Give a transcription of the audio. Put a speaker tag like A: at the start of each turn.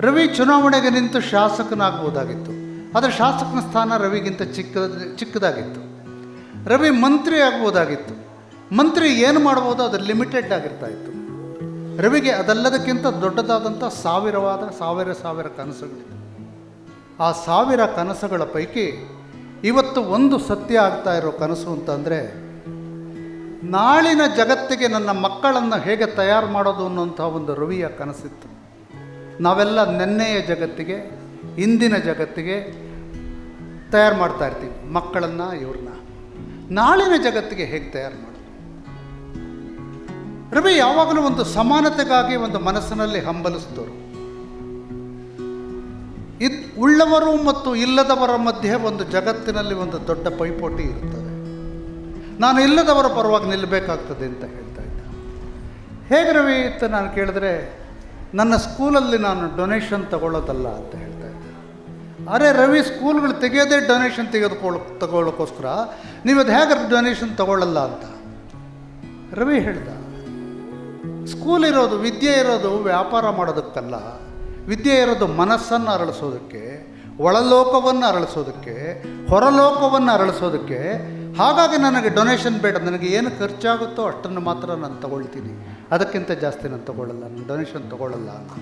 A: ರವಿ ಚುನಾವಣೆಗೆ ನಿಂತು ಶಾಸಕನಾಗ್ಬೋದಾಗಿತ್ತು, ಆದರೆ ಶಾಸಕನ ಸ್ಥಾನ ರವಿಗಿಂತ ಚಿಕ್ಕದಾಗಿತ್ತು. ರವಿ ಮಂತ್ರಿ ಆಗ್ಬೋದಾಗಿತ್ತು, ಮಂತ್ರಿ ಏನು ಮಾಡ್ಬೋದು ಅದು ಲಿಮಿಟೆಡ್ ಆಗಿರ್ತಾ ಇತ್ತು. ರವಿಗೆ ಅದೆಲ್ಲದಕ್ಕಿಂತ ದೊಡ್ಡದಾದಂಥ ಸಾವಿರ ಕನಸುಗಳಿದೆ. ಆ 1000 ಕನಸುಗಳ ಪೈಕಿ ಇವತ್ತು ಒಂದು ಸತ್ಯ ಆಗ್ತಾ ಇರೋ ಕನಸು ಅಂತಂದರೆ, ನಾಳಿನ ಜಗತ್ತಿಗೆ ನನ್ನ ಮಕ್ಕಳನ್ನು ಹೇಗೆ ತಯಾರು ಮಾಡೋದು ಅನ್ನೋಂಥ ಒಂದು ರವಿಯ ಕನಸಿತ್ತು. ನಾವೆಲ್ಲ ನೆನ್ನೆಯ ಜಗತ್ತಿಗೆ, ಇಂದಿನ ಜಗತ್ತಿಗೆ ತಯಾರು ಮಾಡ್ತಾ ಇರ್ತೀವಿ ಮಕ್ಕಳನ್ನು, ಇವ್ರನ್ನ ನಾಳಿನ ಜಗತ್ತಿಗೆ ಹೇಗೆ ತಯಾರು ಮಾಡೋದು. ರವಿ ಯಾವಾಗಲೂ ಒಂದು ಸಮಾನತೆಗಾಗಿ ಒಂದು ಮನಸ್ಸಿನಲ್ಲಿ ಹಂಬಲಿಸಿದವರು. ಉಳ್ಳವರು ಮತ್ತು ಇಲ್ಲದವರ ಮಧ್ಯೆ ಒಂದು ಜಗತ್ತಿನಲ್ಲಿ ಒಂದು ದೊಡ್ಡ ಪೈಪೋಟಿ ಇರುತ್ತದೆ. ನಾನು ಇಲ್ಲದವರ ಪರವಾಗಿ ನಿಲ್ಲಬೇಕಾಗ್ತದೆ ಅಂತ ಹೇಳ್ತಾ ಇದ್ದ. ಹೇಗೆ ರವಿ ಅಂತ ನಾನು ಕೇಳಿದ್ರೆ, ನನ್ನ ಸ್ಕೂಲಲ್ಲಿ ನಾನು ಡೊನೇಷನ್ ತಗೊಳ್ಳೋದಲ್ಲ ಅಂತ ಹೇಳ್ತಾ ಇದ್ದೆ. ಅರೆ ರವಿ, ಸ್ಕೂಲ್ಗಳು ತೆಗೆಯೋದೇ ಡೊನೇಷನ್ ತಗೊಳ್ಳೋಕ್ಕೋಸ್ಕರ, ನೀವು ಅದು ಹೇಗೆ ಡೊನೇಷನ್ ತಗೊಳ್ಳಲ್ಲ ಅಂತ ರವಿ ಹೇಳ್ದ. ಸ್ಕೂಲ್ ಇರೋದು, ವಿದ್ಯೆ ಇರೋದು ವ್ಯಾಪಾರ ಮಾಡೋದಕ್ಕಲ್ಲ. ವಿದ್ಯೆ ಇರೋದು ಮನಸ್ಸನ್ನು ಅರಳಿಸೋದಕ್ಕೆ, ಒಳಲೋಕವನ್ನು ಅರಳಿಸೋದಕ್ಕೆ, ಹೊರಲೋಕವನ್ನು ಅರಳಿಸೋದಕ್ಕೆ. ಹಾಗಾಗಿ ನನಗೆ ಡೊನೇಷನ್ ಬೇಡ, ನನಗೆ ಏನು ಖರ್ಚಾಗುತ್ತೋ ಅಷ್ಟನ್ನು ಮಾತ್ರ ನಾನು ತಗೊಳ್ತೀನಿ, ಅದಕ್ಕಿಂತ ಜಾಸ್ತಿ ನಾನು ತಗೊಳ್ಳಲ್ಲ, ನಾನು ಡೊನೇಷನ್ ತಗೊಳ್ಳಲ್ಲ ಅಂತ.